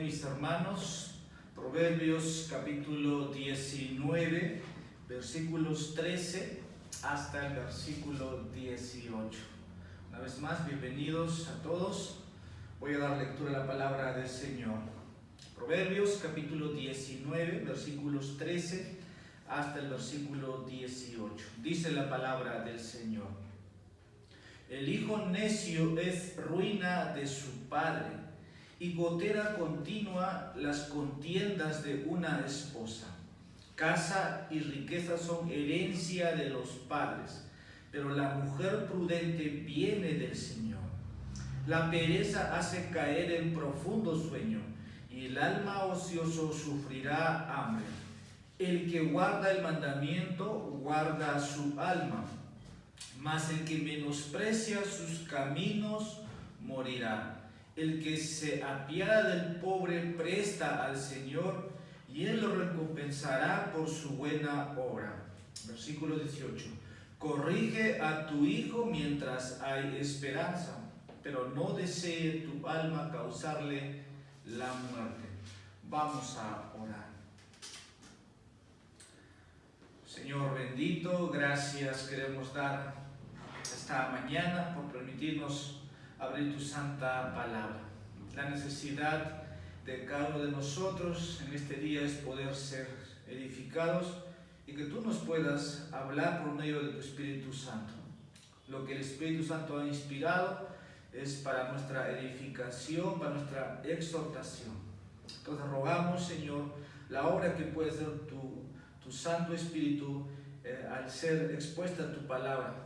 mis hermanos, Proverbios capítulo 19, versículos 13 hasta el versículo 18. Una vez más, bienvenidos a todos. Voy a dar lectura a la palabra del Señor. Proverbios capítulo 19, versículos 13 hasta el versículo 18. Dice la palabra del Señor: El hijo necio es ruina de su padre, y gotera continua las contiendas de una esposa. Casa y riqueza son herencia de los padres, pero la mujer prudente viene del Señor. La pereza hace caer en profundo sueño, y el alma ocioso sufrirá hambre. El que guarda el mandamiento guarda su alma, mas el que menosprecia sus caminos morirá. El que se apiada del pobre presta al Señor, y Él lo recompensará por su buena obra. Versículo 18. Corrige a tu hijo mientras hay esperanza, pero no desee tu alma causarle la muerte. Vamos a orar. Señor bendito, gracias queremos dar esta mañana por permitirnos abrir tu santa palabra. La necesidad de cada uno de nosotros en este día es poder ser edificados y que tú nos puedas hablar por medio de tu Espíritu Santo. Lo que el Espíritu Santo ha inspirado es para nuestra edificación, para nuestra exhortación. Entonces rogamos, Señor, la obra que puede hacer tu Santo Espíritu al ser expuesta a tu palabra.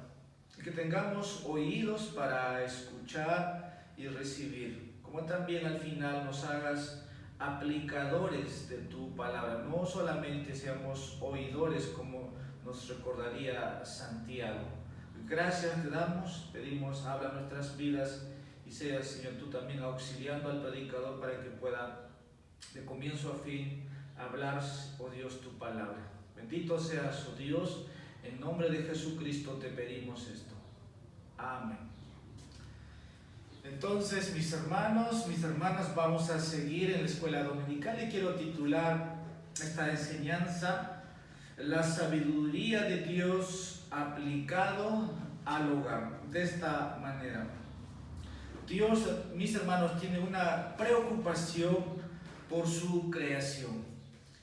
Que tengamos oídos para escuchar y recibir, como también al final nos hagas aplicadores de tu palabra, no solamente seamos oidores como nos recordaría Santiago. Gracias te damos, pedimos, habla nuestras vidas y seas, Señor, tú también auxiliando al predicador para que pueda de comienzo a fin hablar, oh Dios, tu palabra. Bendito seas, oh Dios, en nombre de Jesucristo te pedimos esto. Amén. Entonces, mis hermanos, mis hermanas, vamos a seguir en la escuela dominical y quiero titular esta enseñanza: la sabiduría de Dios aplicado al hogar. De esta manera, Dios, mis hermanos, tiene una preocupación por su creación,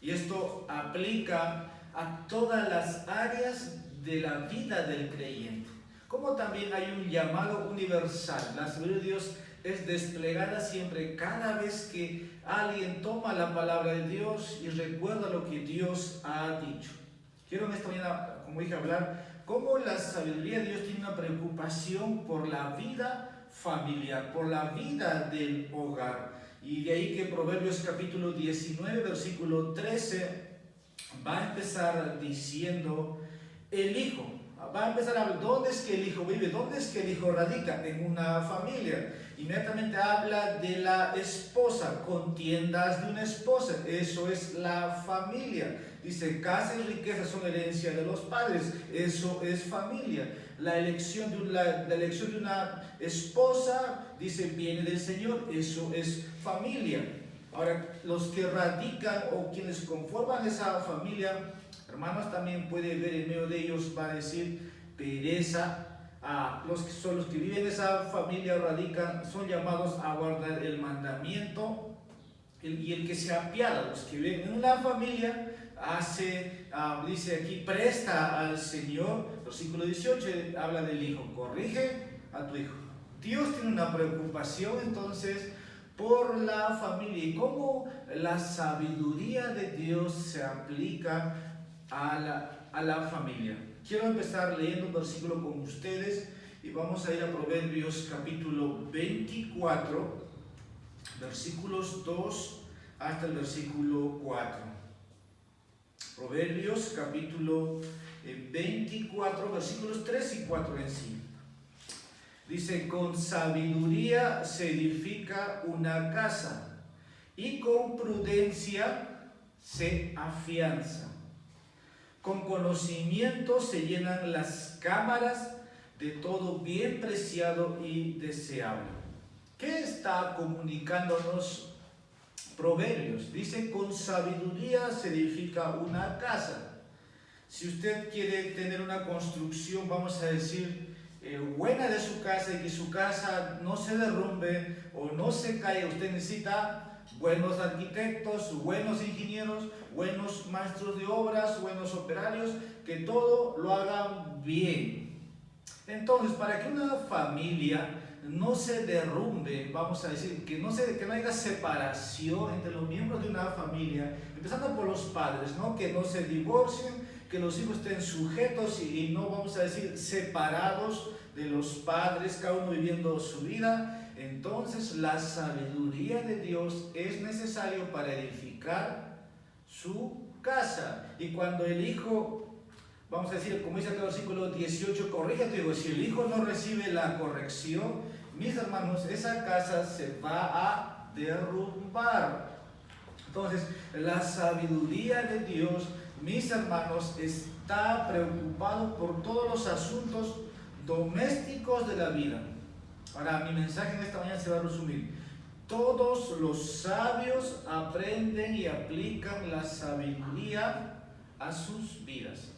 y esto aplica a todas las áreas de la vida del creyente. Como también hay un llamado universal. La sabiduría de Dios es desplegada siempre, cada vez que alguien toma la palabra de Dios y recuerda lo que Dios ha dicho. Quiero en esta mañana, como dije, hablar cómo la sabiduría de Dios tiene una preocupación por la vida familiar, por la vida del hogar. Y de ahí que Proverbios capítulo 19, versículo 13, va a empezar diciendo: el hijo. Va a empezar a hablar, ¿dónde es que el hijo vive? ¿Dónde es que el hijo radica? En una familia. Inmediatamente habla de la esposa, contiendas de una esposa, eso es la familia. Dice, casa y riqueza son herencia de los padres, eso es familia. La elección de una esposa, dice, viene del Señor, eso es familia. Ahora, los que radican o quienes conforman esa familia, hermanos, también puede ver en medio de ellos, va a decir pereza. Los que viven en esa familia radican, son llamados a guardar el mandamiento. Y el que se apiada, los que viven en una familia, dice aquí, presta al Señor. Versículo 18 habla del hijo, corrige a tu hijo. Dios tiene una preocupación entonces por la familia y cómo la sabiduría de Dios se aplica a la familia. Quiero empezar leyendo un versículo con ustedes y vamos a ir a Proverbios capítulo 24, versículos 2 hasta el versículo 4. Proverbios capítulo 24, versículos 3 y 4 en sí. Dice, con sabiduría se edifica una casa y con prudencia se afianza. Con conocimiento se llenan las cámaras de todo bien preciado y deseable. ¿Qué está comunicándonos Proverbios dice, con sabiduría se edifica una casa. Si usted quiere tener una construcción, vamos a decir, buena de su casa y que su casa no se derrumbe o no se caiga, usted necesita buenos arquitectos, buenos ingenieros, buenos maestros de obras, buenos operarios, que todo lo hagan bien. Entonces, para que una familia no se derrumbe, vamos a decir, que no haya separación entre los miembros de una familia, empezando por los padres, ¿no? Que no se divorcien, que los hijos estén sujetos y no, vamos a decir, separados de los padres, cada uno viviendo su vida. Entonces, la sabiduría de Dios es necesario para edificar su casa. Y cuando el hijo, vamos a decir, como dice el versículo 18, corrige, te digo, si el hijo no recibe la corrección, mis hermanos, esa casa se va a derrumbar. Entonces, la sabiduría de Dios, mis hermanos, está preocupado por todos los asuntos domésticos de la vida. Ahora, mi mensaje en esta mañana se va a resumir. Todos los sabios aprenden y aplican la sabiduría a sus vidas.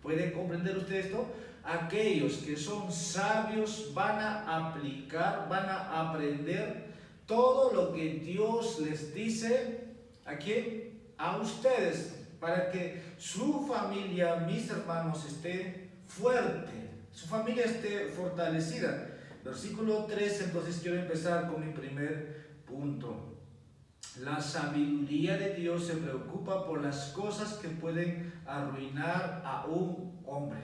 ¿Pueden comprender usted esto? Aquellos que son sabios van a aplicar, van a aprender todo lo que Dios les dice. ¿A quién? A ustedes, para que su familia, mis hermanos, esté fuerte, su familia esté fortalecida. Versículo 13, entonces quiero empezar con mi primer punto. La sabiduría de Dios se preocupa por las cosas que pueden arruinar a un hombre.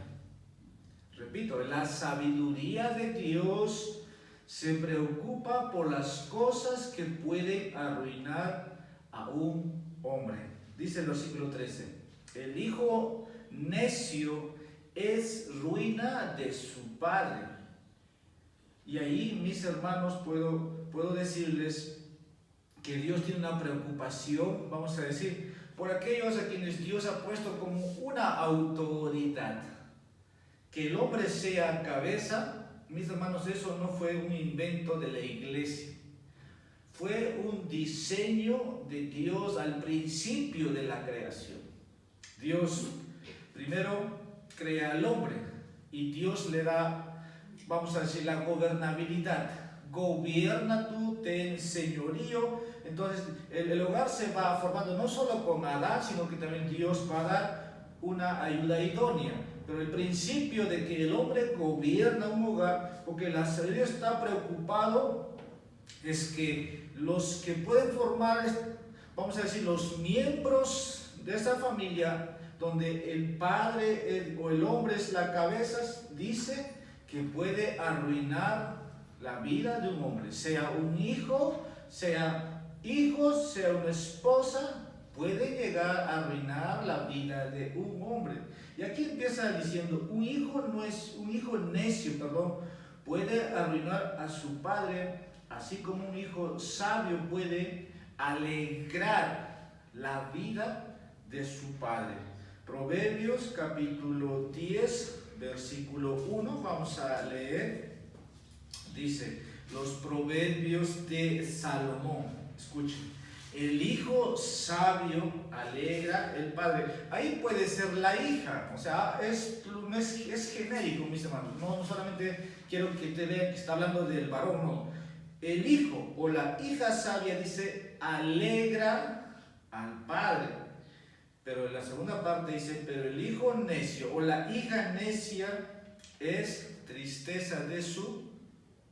Repito, la sabiduría de Dios se preocupa por las cosas que pueden arruinar a un hombre. Dice el versículo 13, el hijo necio es ruina de su padre. Y ahí, mis hermanos, puedo decirles que Dios tiene una preocupación, vamos a decir, por aquellos a quienes Dios ha puesto como una autoridad. Que el hombre sea cabeza, mis hermanos, eso no fue un invento de la iglesia. Fue un diseño de Dios al principio de la creación. Dios primero crea al hombre y Dios le da, vamos a decir, la gobernabilidad. Gobierna tú, ten señorío. Entonces el hogar se va formando no solo con Adán, sino que también Dios va a dar una ayuda idónea. Pero el principio de que el hombre gobierna un hogar, porque la sabiduría está preocupado, es que los que pueden formar, vamos a decir, los miembros de esa familia, donde el padre o el hombre es la cabeza, dice que puede arruinar la vida de un hombre, sea un hijo, sea hijos, sea una esposa, puede llegar a arruinar la vida de un hombre. Y aquí empieza diciendo, un hijo necio, puede arruinar a su padre, así como un hijo sabio puede alegrar la vida de su padre. Proverbios capítulo 10, versículo 1, vamos a leer. Dice, los proverbios de Salomón. Escuchen. El hijo sabio alegra el padre. Ahí puede ser la hija. O sea, es genérico, mis hermanos. No solamente quiero que te vean que está hablando del varón, no. El hijo o la hija sabia dice, alegra al padre. Pero en la segunda parte dice, pero el hijo necio o la hija necia es tristeza de su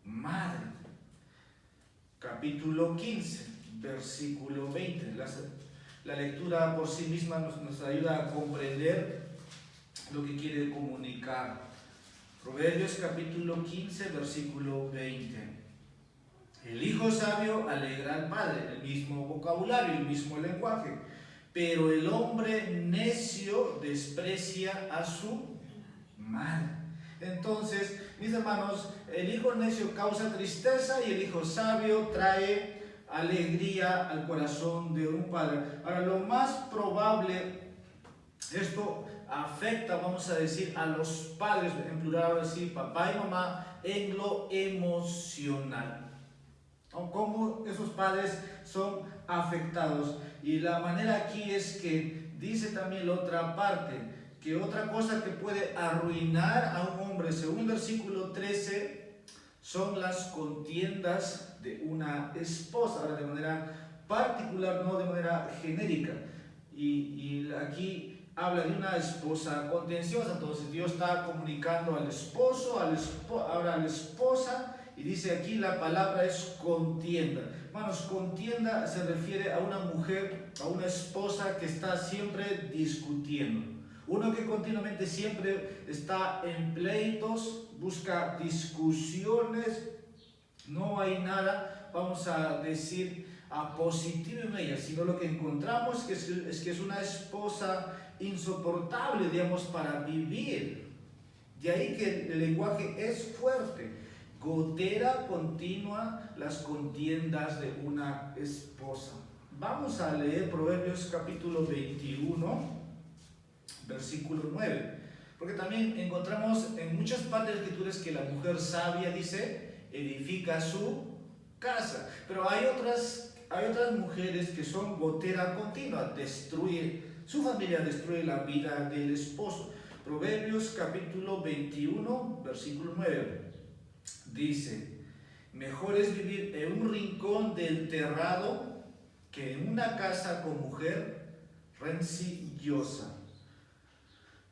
madre. Capítulo 15, versículo 20. La lectura por sí misma nos ayuda a comprender lo que quiere comunicar. Proverbios capítulo 15, versículo 20. El hijo sabio alegra al padre, el mismo vocabulario, el mismo lenguaje. Pero el hombre necio desprecia a su madre. Entonces, mis hermanos, el hijo necio causa tristeza y el hijo sabio trae alegría al corazón de un padre. Ahora, lo más probable, esto afecta, vamos a decir, a los padres, en plural, decir papá y mamá, en lo emocional. o cómo esos padres son afectados. Y la manera aquí es que dice también la otra parte, que otra cosa que puede arruinar a un hombre, según versículo 13, son las contiendas de una esposa, ahora de manera particular, no de manera genérica. Y aquí habla de una esposa contenciosa, entonces Dios está comunicando al esposo, ahora a la esposa, y dice aquí la palabra es contienda. Hermanos, contienda se refiere a una mujer, a una esposa que está siempre discutiendo. Uno que continuamente siempre está en pleitos, busca discusiones, no hay nada, vamos a decir, positivo en ella, sino lo que encontramos es que es una esposa insoportable, digamos, para vivir. De ahí que el lenguaje es fuerte. Gotera continua las contiendas de una esposa. Vamos a leer Proverbios capítulo 21, versículo 9. Porque también encontramos en muchas partes de las escrituras que la mujer sabia, dice, edifica su casa. Pero hay otras mujeres que son gotera continua, destruye su familia, destruye la vida del esposo. Proverbios capítulo 21, versículo 9. Dice, mejor es vivir en un rincón del terrado que en una casa con mujer rencillosa.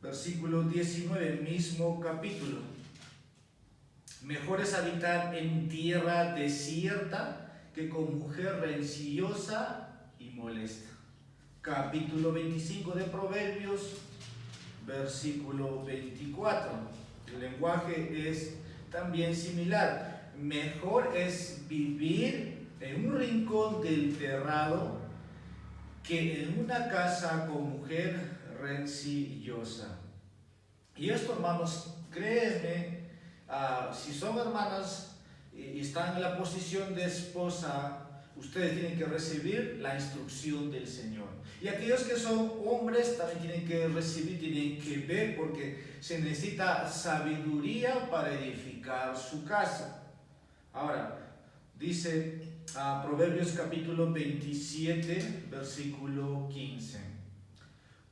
Versículo 19, mismo capítulo. Mejor es habitar en tierra desierta que con mujer rencillosa y molesta. Capítulo 25 de Proverbios, versículo 24. El lenguaje es también similar. Mejor es vivir en un rincón del terrado que en una casa con mujer rencillosa. Y esto, hermanos, créanme, si son hermanas y están en la posición de esposa, ustedes tienen que recibir la instrucción del Señor. Y aquellos que son hombres también tienen que recibir, tienen que ver, porque se necesita sabiduría para edificar su casa. Ahora, dice Proverbios capítulo 27, versículo 15.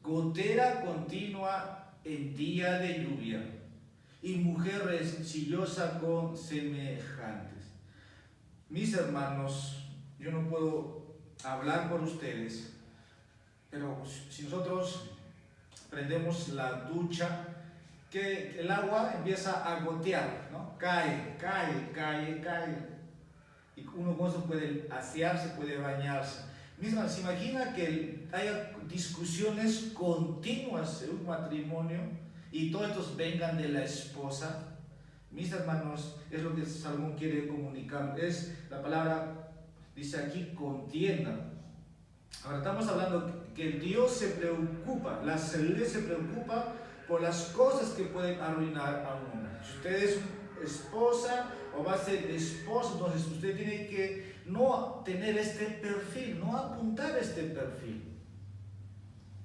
Gotera continua en día de lluvia y mujer rencillosa con semejantes. Mis hermanos, yo no puedo hablar por ustedes, pero si nosotros prendemos la ducha, que el agua empieza a gotear, ¿no? Cae. Y uno con eso puede asearse, puede bañarse. Misma, se imagina que haya discusiones continuas en un matrimonio y todos estos vengan de la esposa. Mis hermanos, es lo que Salomón quiere comunicar. Es la palabra, dice aquí, contienda. Ahora estamos hablando que Dios se preocupa, la salud se preocupa por las cosas que pueden arruinar a un hombre. Si usted es esposa o va a ser esposo, entonces usted tiene que no tener este perfil, no apuntar este perfil.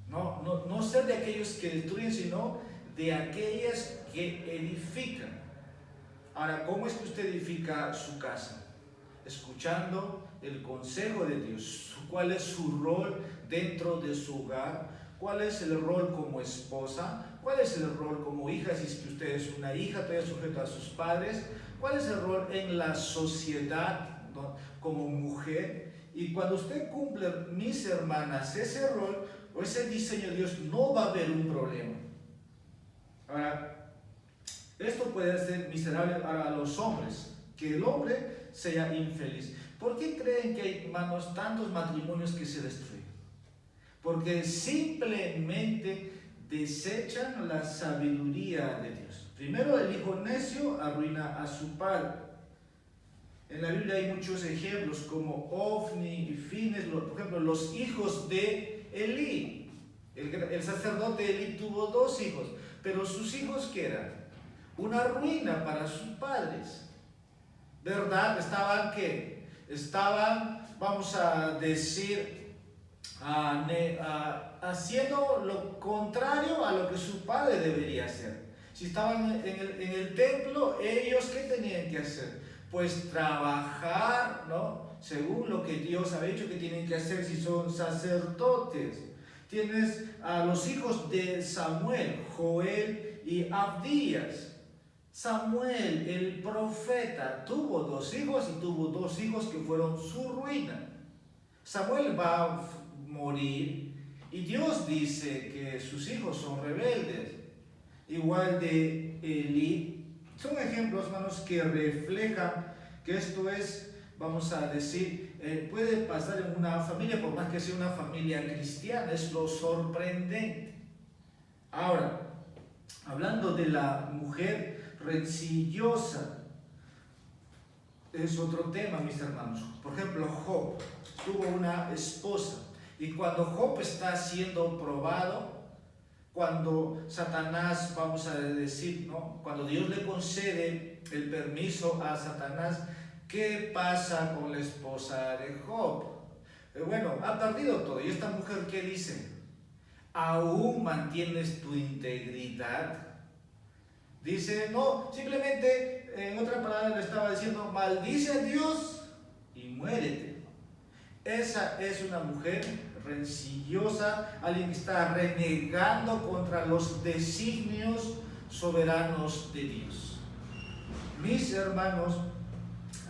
No ser de aquellos que destruyen, sino de aquellas que edifican. Ahora, ¿cómo es que usted edifica su casa? Escuchando el consejo de Dios. ¿Cuál es su rol dentro de su hogar? ¿Cuál es el rol como esposa? ¿Cuál es el rol como hija? Si es que usted es una hija, todavía sujeta a sus padres. ¿Cuál es el rol en la sociedad, ¿no? Como mujer? Y cuando usted cumple, mis hermanas, ese rol o ese diseño de Dios, no va a haber un problema. Ahora, esto puede ser miserable para los hombres, que el hombre sea infeliz. ¿Por qué creen que hay, hermanos, tantos matrimonios que se destruyen? Porque simplemente desechan la sabiduría de Dios. Primero, el hijo necio arruina a su padre. En la Biblia hay muchos ejemplos como Ofni y Fines, por ejemplo, los hijos de Elí. El sacerdote Elí tuvo 2 hijos, pero sus hijos, ¿qué eran? Una ruina para sus padres. ¿Verdad? Estaban, ¿qué? Estaban, vamos a decir, haciendo lo contrario a lo que su padre debería hacer. Si estaban en el templo, ellos, ¿qué tenían que hacer? pues trabajar, ¿no? Según lo que Dios ha dicho que tienen que hacer si son sacerdotes. Tienes a los hijos de Samuel, Joel y Abdías. Samuel, el profeta, tuvo dos hijos y tuvo dos hijos que fueron su ruina. Samuel va a morir y Dios dice que sus hijos son rebeldes. Igual de Eli. Son ejemplos, hermanos, que reflejan que esto es, vamos a decir, puede pasar en una familia, por más que sea una familia cristiana, es lo sorprendente. Ahora, hablando de la mujer rencillosa, es otro tema, mis hermanos. Por ejemplo, Job tuvo una esposa y cuando Job está siendo probado, cuando Satanás, vamos a decir, ¿no? Cuando Dios le concede el permiso a Satanás, ¿qué pasa con la esposa de Job? Bueno, ha perdido todo. ¿Y esta mujer qué dice? ¿Aún mantienes tu integridad? Dice, no, simplemente, en otra palabra le estaba diciendo, maldice a Dios y muérete. Esa es una mujer rencillosa, alguien que está renegando contra los designios soberanos de Dios. Mis hermanos,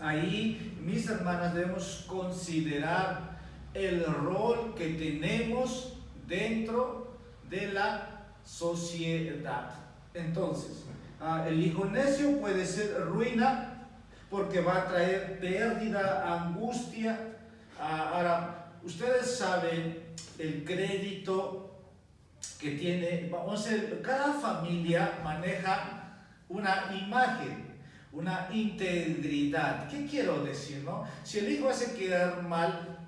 ahí, mis hermanas, debemos considerar el rol que tenemos dentro de la sociedad. Entonces, el hijo necio puede ser ruina porque va a traer pérdida, angustia. Ahora, ustedes saben el crédito que tiene, vamos a decir, cada familia maneja una imagen, una integridad. ¿Qué quiero decir, no? Si el hijo hace quedar mal,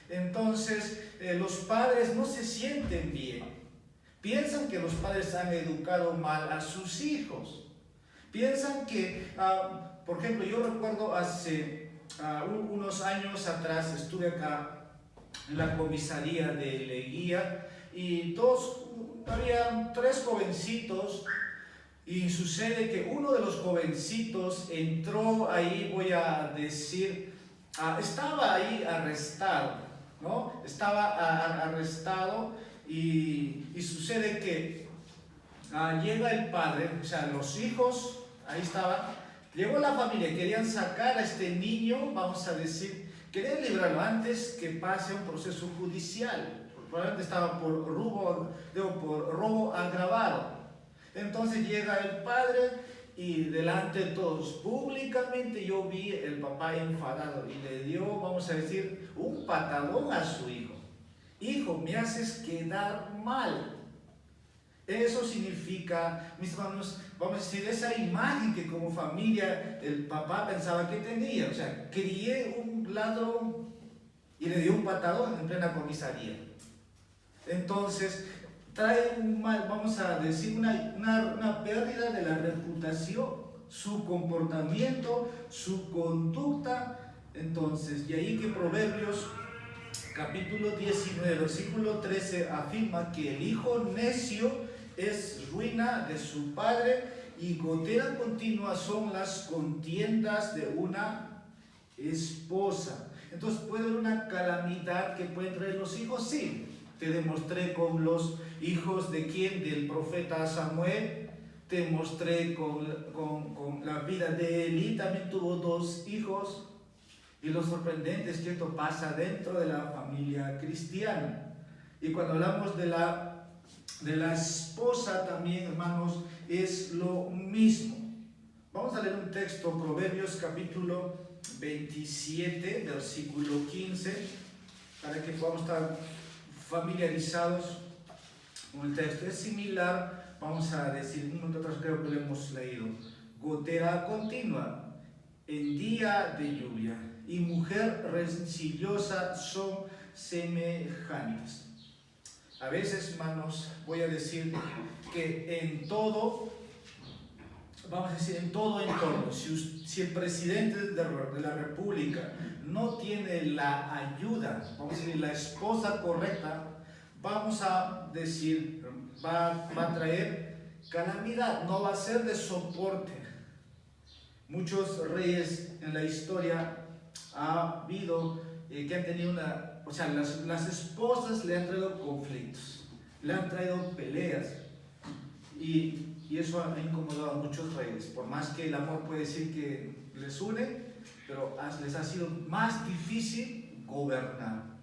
entonces los padres no se sienten bien. Piensan que los padres han educado mal a sus hijos. Piensan que, por ejemplo, yo recuerdo hace unos años atrás estuve acá en la comisaría de Leguía y había tres jovencitos y sucede que uno de los jovencitos entró ahí, voy a decir, estaba ahí arrestado, ¿no? Estaba arrestado y sucede que llega el padre, o sea, los hijos, ahí estaban, llegó la familia, querían sacar a este niño, vamos a decir, querían librarlo antes que pase un proceso judicial. Probablemente estaba por robo agravado. Entonces llega el padre y delante de todos, públicamente yo vi el papá enfadado y le dio, vamos a decir, un patadón a su hijo. Hijo, me haces quedar mal. Eso significa, mis hermanos, vamos a decir, esa imagen que como familia el papá pensaba que tenía. O sea, crié un ladrón y le dio un patadón en plena comisaría. Entonces, trae un mal, vamos a decir, una pérdida de la reputación, su comportamiento, su conducta. Entonces, y ahí que Proverbios capítulo 19, versículo 13 afirma que el hijo necio es ruina de su padre y gotera continua son las contiendas de una esposa. Entonces, ¿puede haber una calamidad que pueden traer los hijos? Sí. Te demostré con los hijos de quién, del profeta Samuel. Te mostré con la vida de Eli, también tuvo dos hijos. Y lo sorprendente es que esto pasa dentro de la familia cristiana. Y cuando hablamos de la esposa también, hermanos, es lo mismo. Vamos a leer un texto, Proverbios capítulo 27, versículo 15, para que podamos estar familiarizados con el texto. Es similar, vamos a decir, nosotros creo que lo hemos leído. Gotera continua en día de lluvia y mujer rencillosa son semejantes. A veces, hermanos, voy a decir que en todo, vamos a decir, en todo entorno, si el presidente de la República no tiene la ayuda, vamos a decir, la esposa correcta, vamos a decir, va a traer calamidad, no va a ser de soporte. Muchos reyes en la historia ha habido que han tenido las esposas le han traído conflictos, le han traído peleas y eso ha incomodado a muchos reyes. Por más que el amor puede decir que les une, pero les ha sido más difícil gobernar.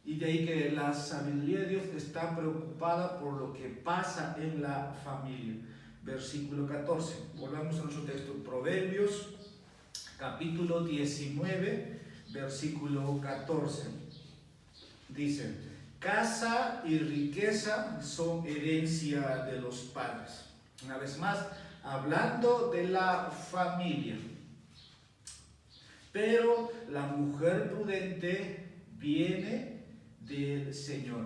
Y de ahí que la sabiduría de Dios está preocupada por lo que pasa en la familia. Versículo 14. Volvamos a nuestro texto. Proverbios, capítulo 19, versículo 14. Dice: casa y riqueza son herencia de los padres. Una vez más, hablando de la familia. Pero la mujer prudente viene del Señor.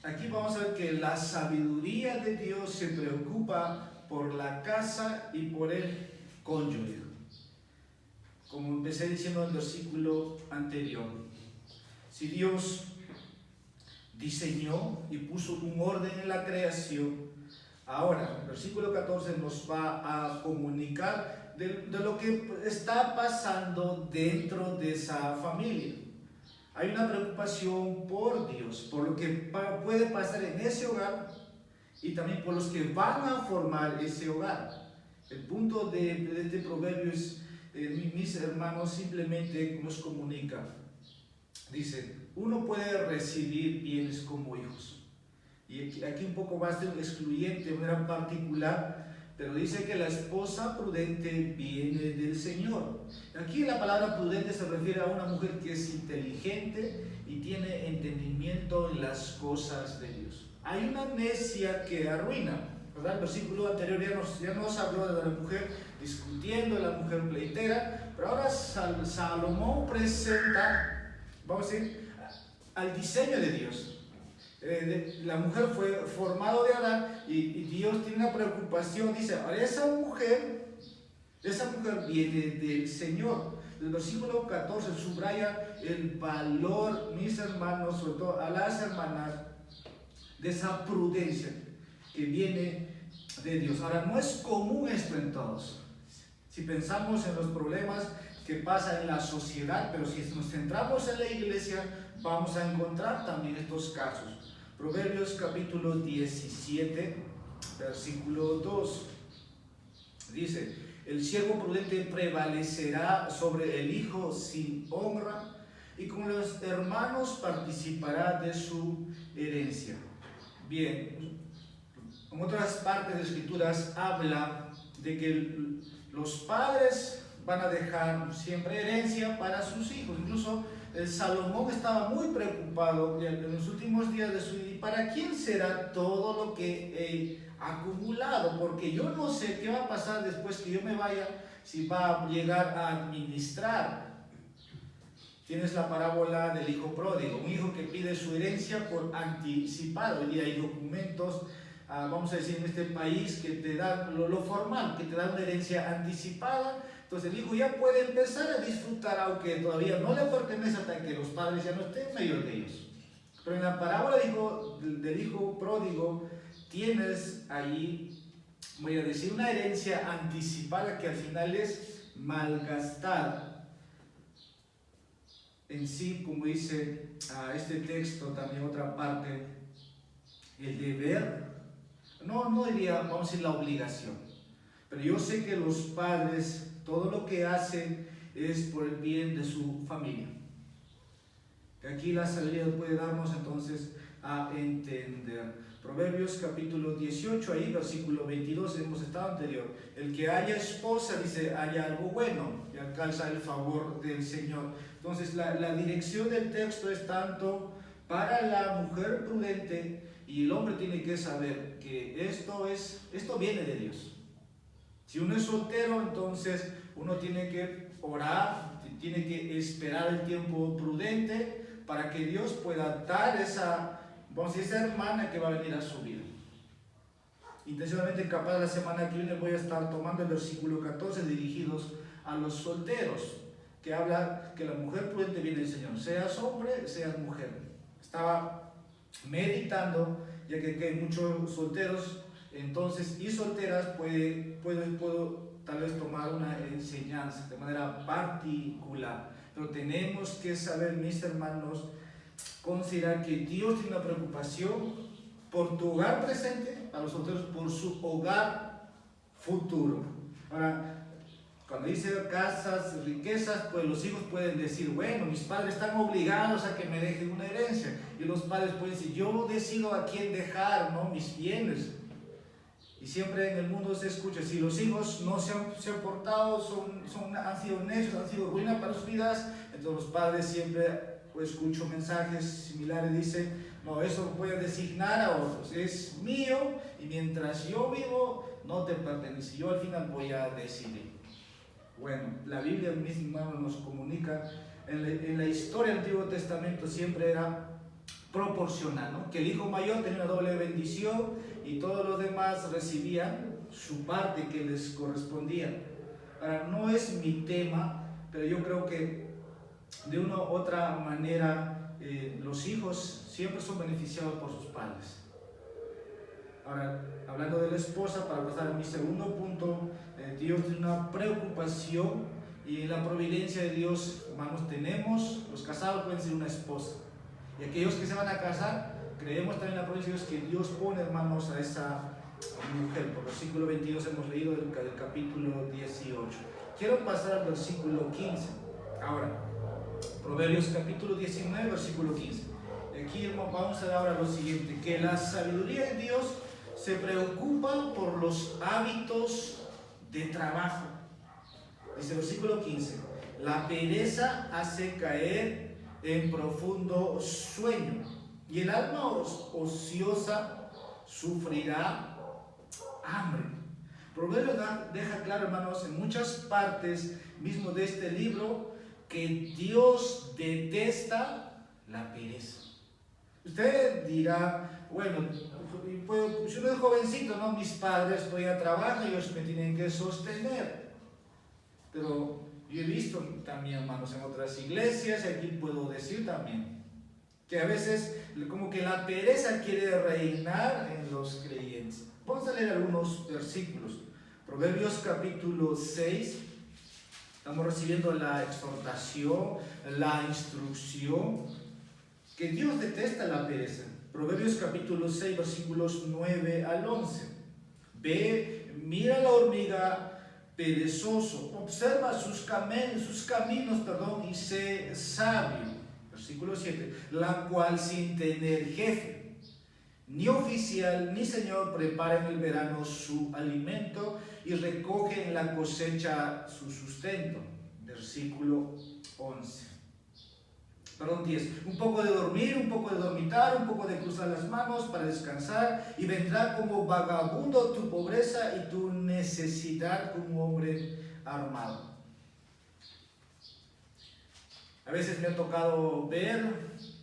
Aquí vamos a ver que la sabiduría de Dios se preocupa por la casa y por el cónyuge. Como empecé diciendo en el versículo anterior, si Dios diseñó y puso un orden en la creación, ahora el versículo 14 nos va a comunicar de lo que está pasando dentro de esa familia. Hay una preocupación por Dios, por lo que puede pasar en ese hogar y también por los que van a formar ese hogar. El punto de este proverbio es, mis hermanos, simplemente nos comunica. Dice, uno puede recibir bienes como hijos. Y aquí un poco va a ser excluyente, de manera particular, pero dice que la esposa prudente viene del Señor. Aquí la palabra prudente se refiere a una mujer que es inteligente y tiene entendimiento en las cosas de Dios. Hay una necia que arruina, ¿verdad? El versículo anterior ya nos habló de la mujer discutiendo, de la mujer pleitera, pero ahora Salomón presenta, vamos a decir, al diseño de Dios. La mujer fue formado de Adán y Dios tiene una preocupación, dice, ahora esa mujer viene del Señor. El versículo 14 subraya el valor, mis hermanos, sobre todo a las hermanas, de esa prudencia que viene de Dios. Ahora, no es común esto en todos. Si pensamos en los problemas que pasan en la sociedad, pero si nos centramos en la iglesia, vamos a encontrar también estos casos. Proverbios capítulo 17, versículo 2, dice, el siervo prudente prevalecerá sobre el hijo sin honra y con los hermanos participará de su herencia. Bien, en otras partes de Escrituras habla de que los padres van a dejar siempre herencia para sus hijos. Incluso Salomón estaba muy preocupado en los últimos días de su vida. ¿Y para quién será todo lo que he acumulado? Porque yo no sé qué va a pasar después que yo me vaya, si va a llegar a administrar. Tienes la parábola del hijo pródigo, un hijo que pide su herencia por anticipado. Hoy día hay documentos, vamos a decir, en este país que te dan lo formal, que te dan una herencia anticipada. Entonces el hijo ya puede empezar a disfrutar, aunque todavía no le pertenece hasta que los padres ya no estén en medio de ellos. Pero en la parábola del hijo pródigo tienes ahí, voy a decir, una herencia anticipada que al final es malgastada. En sí, como dice este texto, también otra parte, el deber, no diría, vamos a decir, la obligación, pero yo sé que los padres, todo lo que hacen es por el bien de su familia. Que aquí la sabiduría puede darnos entonces a entender. Proverbios capítulo 18, ahí versículo 22, hemos estado anterior. El que haya esposa, dice, haya algo bueno y alcanza el favor del Señor. Entonces la dirección del texto es tanto para la mujer prudente, y el hombre tiene que saber que esto viene de Dios. Si uno es soltero, entonces uno tiene que orar, tiene que esperar el tiempo prudente para que Dios pueda dar esa hermana que va a venir a su vida. Intencionalmente, capaz la semana que viene voy a estar tomando el versículo 14 dirigidos a los solteros, que habla que la mujer prudente viene del Señor, seas hombre, seas mujer. Estaba meditando, ya que hay muchos solteros entonces y solteras, puedo tal vez tomar una enseñanza de manera particular, pero tenemos que saber, mis hermanos, considerar que Dios tiene una preocupación por tu hogar presente, para los solteros, por su hogar futuro. Ahora, cuando dice casas, riquezas, pues los hijos pueden decir, bueno, mis padres están obligados a que me dejen una herencia. Y los padres pueden decir, yo decido a quién dejar, ¿no?, mis bienes. Y siempre en el mundo se escucha, si los hijos no se han portado, han sido necios, han sido ruina para sus vidas, entonces los padres siempre, pues, escucho mensajes similares, dicen, no, eso voy a designar a otros, es mío y mientras yo vivo no te pertenece, yo al final voy a decidir. Bueno, la Biblia, mis hermanos, nos comunica, en la historia del Antiguo Testamento siempre era proporcional, ¿no? Que el hijo mayor tenía una doble bendición y todos los demás recibían su parte que les correspondía. Ahora, no es mi tema, pero yo creo que de una u otra manera los hijos siempre son beneficiados por sus padres. Ahora, hablando de la esposa, para pasar a mi segundo punto, Dios tiene una preocupación y en la providencia de Dios, hermanos, tenemos, los casados pueden ser una esposa. Y aquellos que se van a casar, creemos también en la providencia de Dios que Dios pone, hermanos, a esa mujer. Por versículo 22 hemos leído del capítulo 18. Quiero pasar al versículo 15. Ahora, Proverbios capítulo 19, versículo 15. Aquí vamos a ver ahora lo siguiente, que la sabiduría de Dios se preocupa por los hábitos de trabajo. Dice el versículo 15, la pereza hace caer en profundo sueño y el alma ociosa sufrirá hambre. Proverbios deja claro, hermanos, en muchas partes mismo de este libro, que Dios detesta la pereza. Usted dirá, bueno, pues yo soy jovencito, ¿no? Mis padres todavía trabajan, ellos me tienen que sostener. Pero yo he visto también, hermanos, en otras iglesias, y aquí puedo decir también, que a veces como que la pereza quiere reinar en los creyentes. Vamos a leer algunos versículos. Proverbios capítulo 6. Estamos recibiendo la exhortación, la instrucción, que Dios detesta la pereza. Proverbios capítulo 6, versículos 9 al 11. Ve, mira la hormiga perezoso, observa sus caminos, y sé sabio. Versículo 7. La cual sin tener jefe, ni oficial, ni señor, prepara en el verano su alimento y recoge en la cosecha su sustento. Versículo 10. Un poco de dormir, un poco de dormitar, un poco de cruzar las manos para descansar, y vendrá como vagabundo tu pobreza y tu necesidad como hombre armado. A veces me ha tocado ver,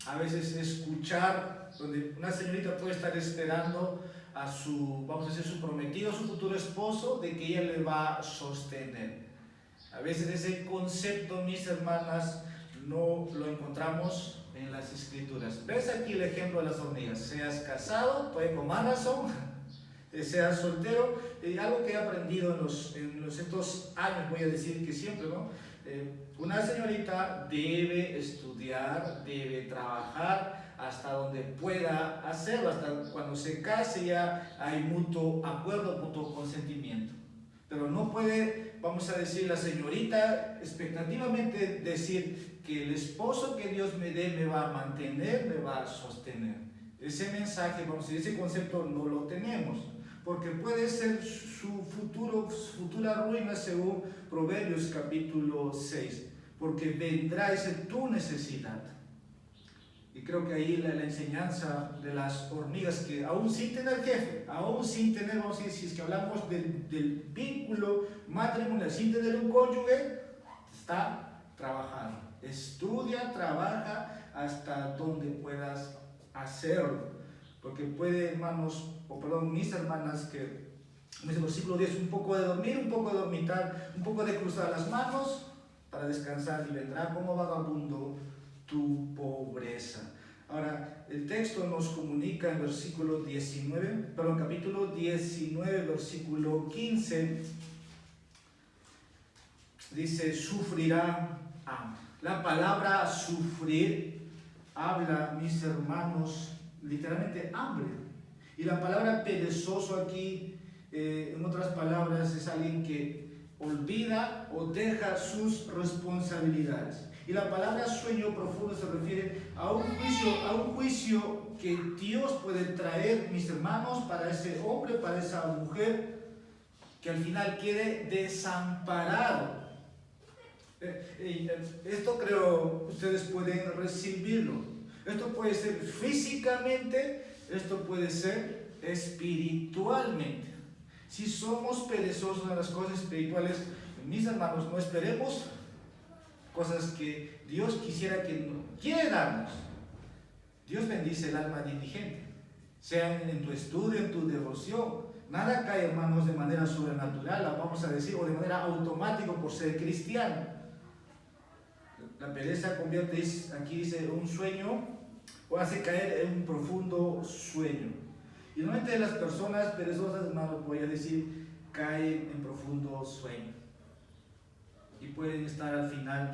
a veces escuchar, donde una señorita puede estar esperando a su, vamos a decir, su prometido, su futuro esposo, de que ella le va a sostener. A veces ese concepto, mis hermanas, no lo encontramos en las escrituras. ¿Ves aquí el ejemplo de las hormigas? Seas casado, pues con más razón, seas soltero. Algo que he aprendido en estos años, voy a decir que siempre, ¿no? Una señorita debe estudiar, debe trabajar hasta donde pueda hacerlo, hasta cuando se case ya hay mutuo acuerdo, mutuo consentimiento. Pero no puede, vamos a decir, la señorita expectativamente decir que el esposo que Dios me dé me va a mantener, me va a sostener. Ese mensaje, vamos a decir, ese concepto no lo tenemos, porque puede ser su futura ruina según Proverbios capítulo 6, porque vendrá esa tu necesidad. Y creo que ahí la enseñanza de las hormigas, que aún sin tener jefe, aún sin tener, vamos a decir, si es que hablamos del vínculo matrimonial, sin tener un cónyuge, está trabajando. Estudia, trabaja hasta donde puedas hacerlo. Porque puede, hermanos, mis hermanas, que en ese versículo 10, un poco de dormir, un poco de dormitar, un poco de cruzar las manos para descansar, y vendrá como vagabundo tu pobreza. Ahora, el texto nos comunica en capítulo 19, versículo 15, dice, sufrirá hambre. La palabra sufrir habla, mis hermanos, literalmente hambre. Y la palabra perezoso aquí, en otras palabras, es alguien que olvida o deja sus responsabilidades. Y la palabra sueño profundo se refiere a un juicio que Dios puede traer, mis hermanos, para ese hombre, para esa mujer, que al final quede desamparado. Esto creo ustedes pueden recibirlo. Esto puede ser físicamente, esto puede ser espiritualmente. Si somos perezosos en las cosas espirituales, mis hermanos, no esperemos cosas que Dios quisiera que no quiere darnos. Dios bendice el alma diligente, sea en tu estudio, en tu devoción. Nada cae, hermanos, de manera sobrenatural, vamos a decir, o de manera automática por ser cristiano. La pereza convierte, aquí dice, un sueño, o hace caer en un profundo sueño. Y normalmente las personas perezosas, hermanos, voy a decir, caen en profundo sueño. Y pueden estar al final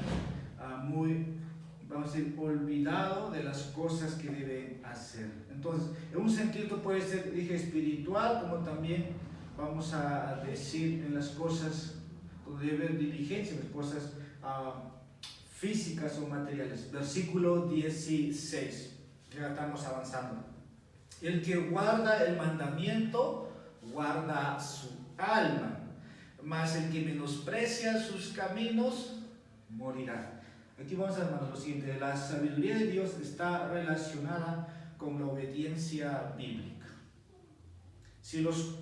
muy, vamos a decir, olvidado de las cosas que deben hacer. Entonces, en un sentido puede ser, dije, espiritual, como también vamos a decir en las cosas donde debe haber diligencia, en las cosas físicas o materiales. Versículo 16, ya estamos avanzando. El que guarda el mandamiento, guarda su alma, mas el que menosprecia sus caminos, morirá. Aquí vamos a ver, hermanos, lo siguiente: la sabiduría de Dios está relacionada con la obediencia bíblica. Si los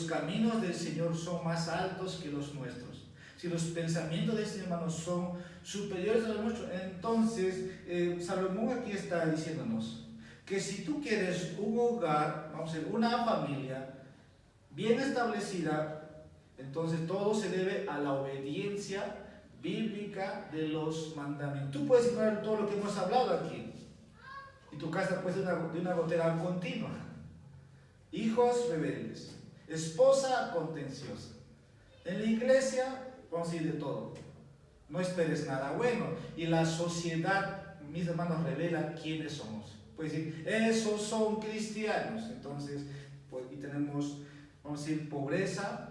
caminos del Señor son más altos que los nuestros, si los pensamientos de este hermano son superiores a los nuestros, entonces Salomón aquí está diciéndonos que si tú quieres un hogar, vamos a decir, una familia bien establecida, entonces todo se debe a la obediencia bíblica de los mandamientos. Tú puedes ignorar todo lo que hemos hablado aquí, y tu casa puede ser de una gotera continua. Hijos rebeldes, esposa contenciosa. En la iglesia vamos a ir de todo. No esperes nada bueno. Y la sociedad, mis hermanos, revela quiénes somos. Puede decir, esos son cristianos. Entonces, pues, y tenemos, vamos a decir, pobreza,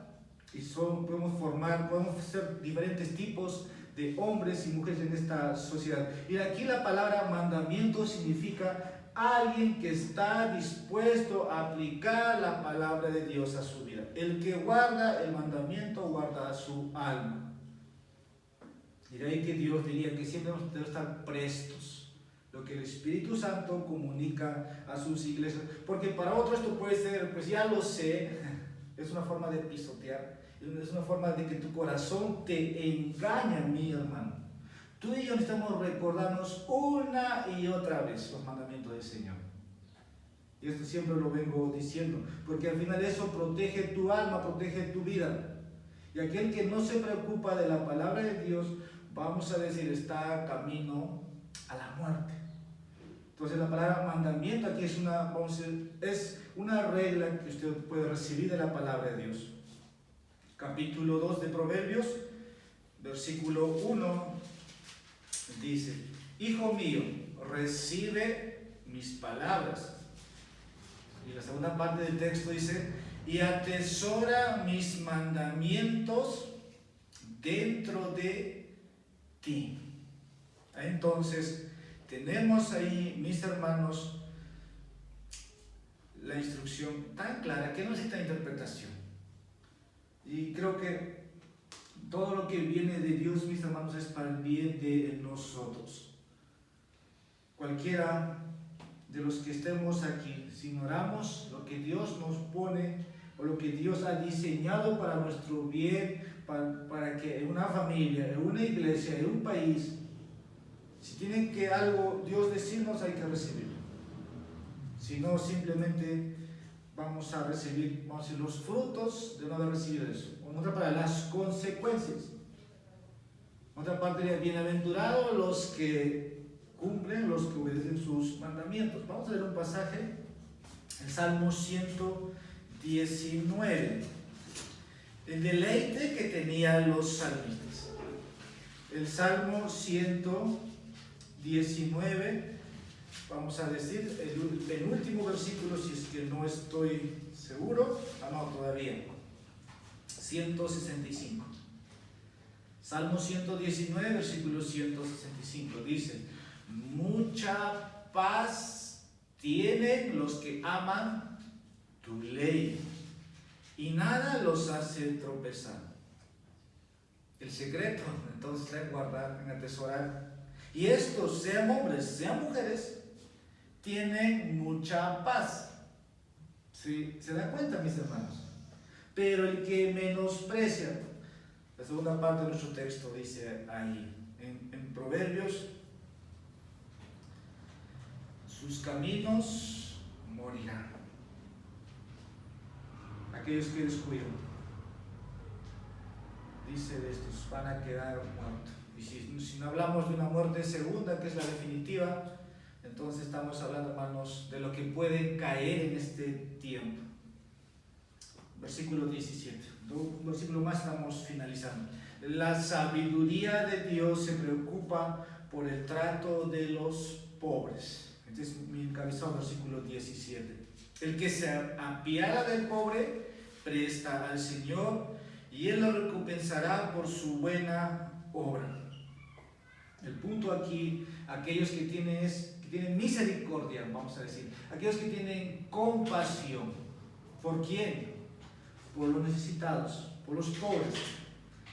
y podemos ser diferentes tipos de hombres y mujeres en esta sociedad. Y aquí la palabra mandamiento significa alguien que está dispuesto a aplicar la palabra de Dios a su vida. El que guarda el mandamiento guarda su alma. Y de ahí que Dios diría que siempre debemos estar prestos, lo que el Espíritu Santo comunica a sus iglesias. Porque para otros esto puede ser, pues ya lo sé, es una forma de pisotear, es una forma de que tu corazón te engaña, mi hermano. Tú y yo necesitamos recordarnos una y otra vez los mandamientos del Señor. Y esto siempre lo vengo diciendo, porque al final eso protege tu alma, protege tu vida. Y aquel que no se preocupa de la palabra de Dios, vamos a decir, está camino a la muerte. Entonces la palabra mandamiento aquí es una regla que usted puede recibir de la palabra de Dios. Capítulo 2 de Proverbios, versículo 1. Dice, hijo mío, recibe mis palabras. Y la segunda parte del texto dice, y atesora mis mandamientos dentro de ti. Entonces, tenemos ahí, mis hermanos, la instrucción tan clara que no necesita interpretación. Y creo que todo lo que viene de Dios, mis hermanos, es para el bien de nosotros. Cualquiera de los que estemos aquí, si ignoramos lo que Dios nos pone o lo que Dios ha diseñado para nuestro bien, para que en una familia, en una iglesia, en un país, si tiene que algo Dios decirnos, hay que recibirlo. Si no, simplemente vamos a recibir, los frutos de no haber recibido eso. Otra para las consecuencias. Otra parte de bienaventurados los que cumplen, los que obedecen sus mandamientos. Vamos a leer un pasaje, el Salmo 119. El deleite que tenían los salmistas. el Salmo 119, vamos a decir, el penúltimo versículo, si es que no estoy seguro. No, todavía. 165. Salmo 119, versículo 165. Dice: mucha paz tienen los que aman tu ley, y nada los hace tropezar. El secreto, entonces, es guardar, en atesorar. Y estos, sean hombres, sean mujeres, tienen mucha paz. ¿Sí? ¿Se dan cuenta, mis hermanos? Pero el que menosprecia, la segunda parte de nuestro texto dice ahí, en Proverbios, sus caminos morirán. Aquellos que descuidan, dice de estos, van a quedar muertos. Y si no hablamos de una muerte segunda, que es la definitiva, entonces estamos hablando, hermanos, de lo que puede caer en este tiempo. Versículo 17. Un versículo más, estamos finalizando. La sabiduría de Dios se preocupa por el trato de los pobres. Este es mi encabezado, versículo 17. El que se apiada del pobre presta al Señor, y Él lo recompensará por su buena obra. El punto aquí, aquellos que tienen misericordia, vamos a decir, aquellos que tienen compasión. ¿Por quién? Por los necesitados, por los pobres.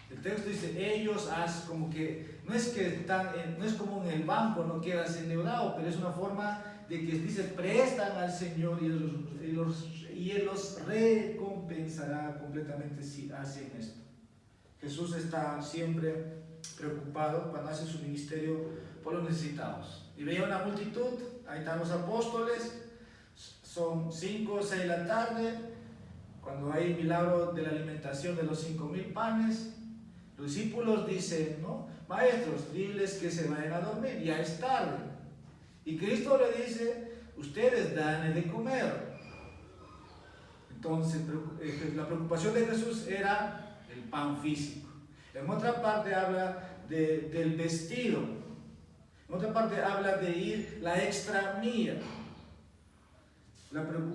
El texto dice, ellos hacen como que, no es como en el banco, no quedas endeudado, pero es una forma de que dice, prestan al Señor y Él los recompensará completamente si hacen esto. Jesús está siempre preocupado cuando hace su ministerio por los necesitados. Y veía una multitud, ahí están los apóstoles, son 5 o 6 de la tarde, cuando hay milagro de la alimentación de los 5,000 panes. Los discípulos dicen, ¿no? Maestros, diles que se vayan a dormir, ya es tarde. Y Cristo le dice, ustedes dan de comer. Entonces, la preocupación de Jesús era el pan físico. En otra parte habla del vestido. En otra parte habla de ir la extra milla.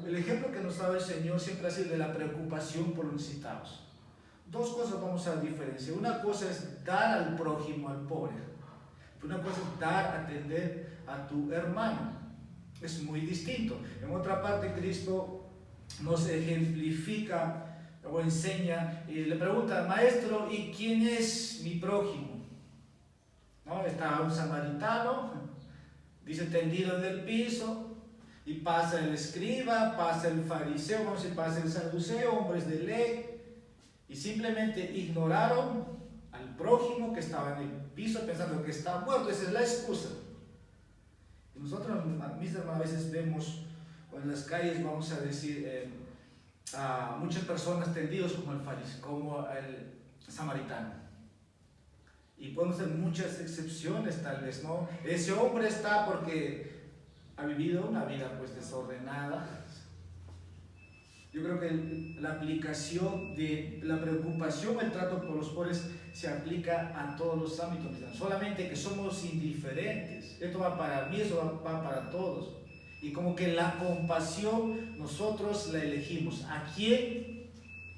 El ejemplo que nos da el Señor siempre ha sido de la preocupación por los necesitados. Dos cosas vamos a diferenciar. Una cosa es dar al prójimo, al pobre. Una cosa es dar, atender a tu hermano. Es muy distinto. En otra parte, Cristo nos ejemplifica o enseña y le pregunta, maestro, ¿y quién es mi prójimo? ¿No? Está un samaritano, dice, tendido en el piso, y pasa el escriba, pasa el fariseo, vamos a decir, pasa el saduceo, hombres de ley, y simplemente ignoraron al prójimo que estaba en el piso pensando que está muerto. Esa es la excusa. Y nosotros, mis hermanos, a veces vemos, o en las calles, vamos a decir, a muchas personas tendidos como el fariseo, como el samaritano. Y podemos hacer muchas excepciones tal vez, ¿no? Ese hombre está porque ha vivido una vida pues desordenada. Yo creo que la aplicación de la preocupación, el trato por los pobres se aplica a todos los ámbitos, solamente que somos indiferentes. Esto va para mí, eso va para todos. Y como que la compasión nosotros la elegimos. ¿A quién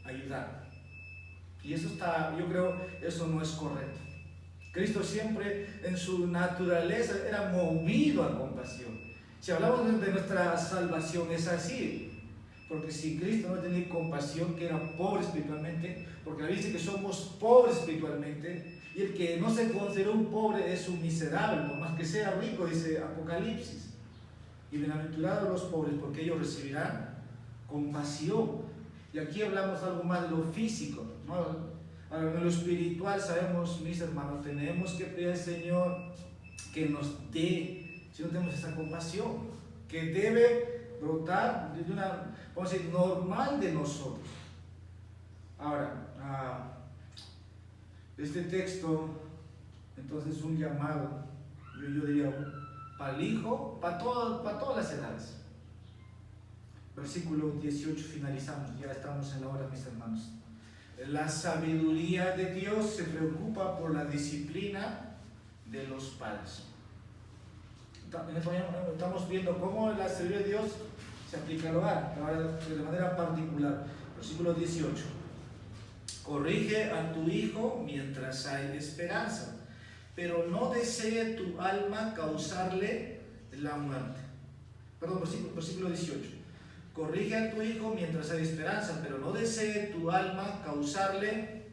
ayudar? Y eso yo creo, eso no es correcto. Cristo siempre en su naturaleza era movido a compasión. Si hablamos de nuestra salvación es así. Porque si Cristo no tenía compasión, que era pobre espiritualmente, porque la Biblia dice que somos pobres espiritualmente, y el que no se considera un pobre es un miserable, por más que sea rico, dice Apocalipsis. Y bienaventurados los pobres, porque ellos recibirán compasión. Y aquí hablamos algo más de lo físico, ¿no? En lo espiritual sabemos, mis hermanos, tenemos que pedir al Señor que nos dé, si no tenemos esa compasión, que debe brotar de una, vamos a decir, normal de nosotros. Ahora, este texto, entonces, un llamado, yo diría, para el hijo, para todas las edades. Versículo 18, finalizamos, ya estamos en la hora, mis hermanos. La sabiduría de Dios se preocupa por la disciplina de los padres. Estamos viendo cómo la sabiduría de Dios se aplica al hogar, ahora de manera particular. Versículo 18. Corrige a tu hijo mientras hay esperanza, pero no desee tu alma causarle la muerte. Perdón, versículo 18. Corrige a tu hijo mientras hay esperanza, pero no desee tu alma causarle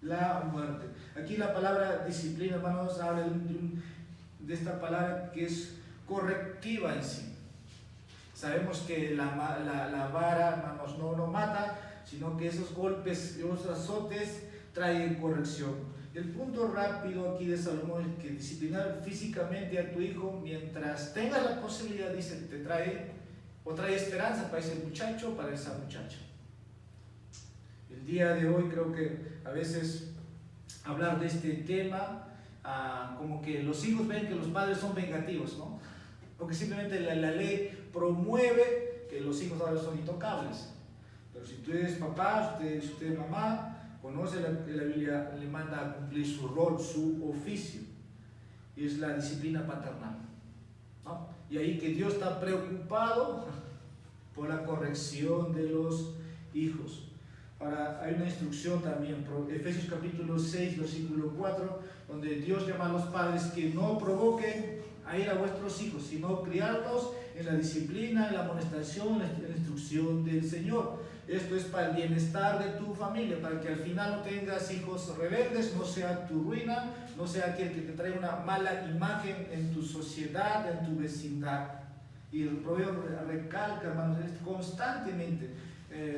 la muerte. Aquí la palabra disciplina, hermanos, habla de esta palabra que es correctiva en sí. Sabemos que la vara, hermanos, no mata, sino que esos golpes, esos azotes traen corrección. El punto rápido aquí de Salomón es que disciplinar físicamente a tu hijo mientras tengas la posibilidad, dice, te trae esperanza para ese muchacho, para esa muchacha. El día de hoy creo que a veces hablar de este tema, como que los hijos ven que los padres son vengativos, ¿no? Porque simplemente la ley promueve que los hijos ahora son intocables. Pero si tú eres papá, usted es mamá, conoce la Biblia, le manda a cumplir su rol, su oficio, y es la disciplina paternal, ¿no? Y ahí que Dios está preocupado por la corrección de los hijos. Ahora, hay una instrucción también, Efesios capítulo 6, versículo 4, donde Dios llama a los padres que no provoquen a ir a vuestros hijos, sino criarlos en la disciplina, en la amonestación, en la instrucción del Señor. Esto es para el bienestar de tu familia, para que al final no tengas hijos rebeldes, no sea tu ruina, no sea aquel que te trae una mala imagen en tu sociedad, en tu vecindad. Y el proverbio recalca, hermanos, constantemente.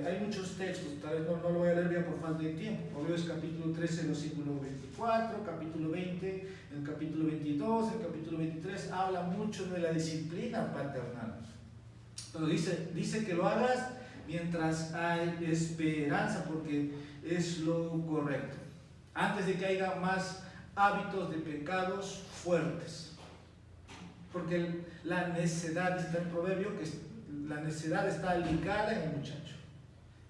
Hay muchos textos, tal vez no lo voy a leer ya por falta de tiempo. Proverbios capítulo 13, versículo 24, capítulo 20, el capítulo 22, el capítulo 23, habla mucho de la disciplina paternal. Pero dice que lo hagas mientras hay esperanza, porque es lo correcto. Antes de que haya más hábitos de pecados fuertes. Porque la necedad, dice el proverbio, que la necedad está ligada en el muchacho.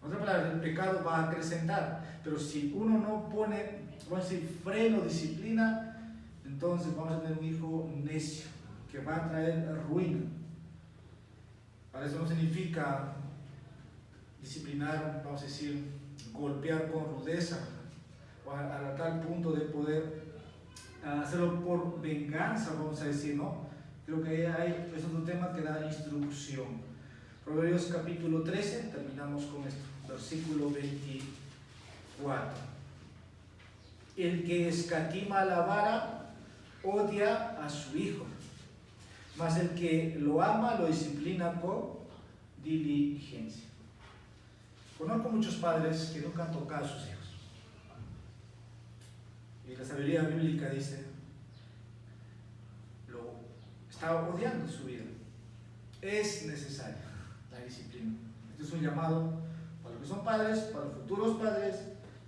En otras palabras, el pecado va a acrecentar. Pero si uno no pone, vamos a decir, freno, disciplina, entonces vamos a tener un hijo necio, que va a traer ruina. Para eso no significa disciplinar, vamos a decir, golpear con rudeza, o a tal punto de poder hacerlo por venganza, vamos a decir, ¿no? Creo que es otro tema que da instrucción. Proverbios capítulo 13, terminamos con esto, versículo 24. El que escatima la vara odia a su hijo, mas el que lo ama lo disciplina con diligencia. Conozco muchos padres que nunca han tocado a sus hijos. Y la sabiduría bíblica dice, lo está odiando su vida. Es necesaria la disciplina. Este es un llamado para los que son padres, para los futuros padres.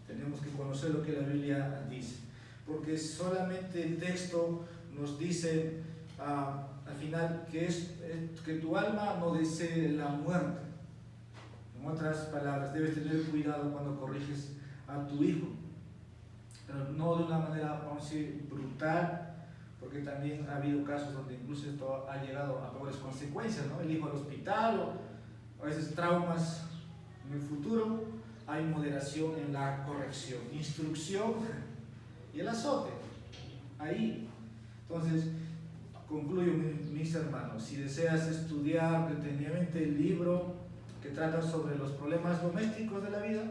Tenemos que conocer lo que la Biblia dice. Porque solamente el texto nos dice al final que tu alma no desee la muerte. En otras palabras, debes tener cuidado cuando corriges a tu hijo, pero no de una manera, vamos a decir, brutal, porque también ha habido casos donde incluso esto ha llegado a peores consecuencias, ¿no? El hijo al hospital o a veces traumas en el futuro. Hay moderación en la corrección, instrucción y el azote. Ahí. Entonces, concluyo, mis hermanos, si deseas estudiar detenidamente el libro que trata sobre los problemas domésticos de la vida,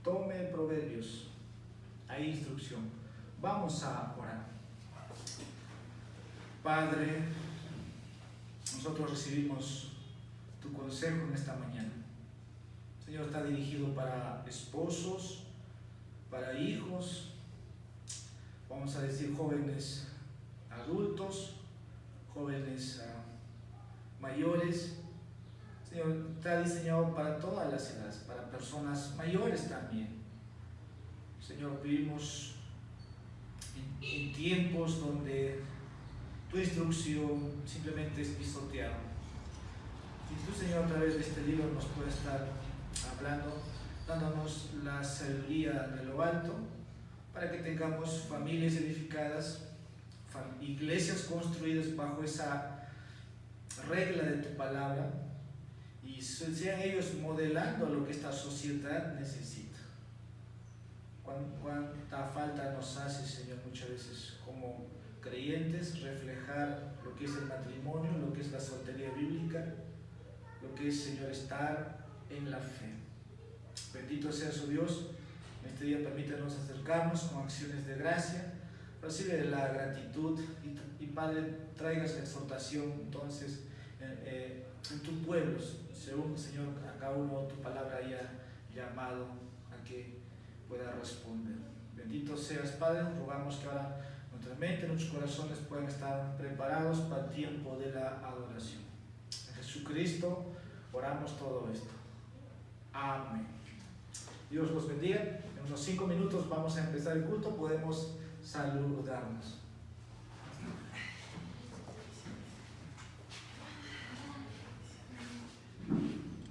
tome Proverbios. Hay instrucción. Vamos a orar. Padre, nosotros recibimos tu consejo en esta mañana. Señor, está dirigido para esposos, para hijos, vamos a decir jóvenes adultos, jóvenes mayores. Señor, está diseñado para todas las edades, para personas mayores también. Señor, vivimos en tiempos donde tu instrucción simplemente es pisoteada. Y tú, Señor, a través de este libro nos puedes estar hablando dándonos la sabiduría de lo alto, para que tengamos familias edificadas, iglesias construidas bajo esa regla de tu palabra, y sean ellos modelando lo que esta sociedad necesita. Cuánta falta nos hace, Señor, muchas veces como creyentes reflejar lo que es el matrimonio, lo que es la soltería bíblica, lo que es, Señor, estar en la fe. Bendito sea su Dios. En este día permítanos acercarnos con acciones de gracia. Recibe la gratitud y Padre, traigas la exhortación entonces en tu pueblo, según, Señor, a cada uno tu palabra haya llamado a que pueda responder. Bendito seas, Padre. Rogamos que ahora nuestra mente, nuestros corazones puedan estar preparados para el tiempo de la adoración. En Jesucristo oramos todo esto. Amén. Dios los bendiga. En unos 5 minutos vamos a empezar el culto. Podemos saludarnos.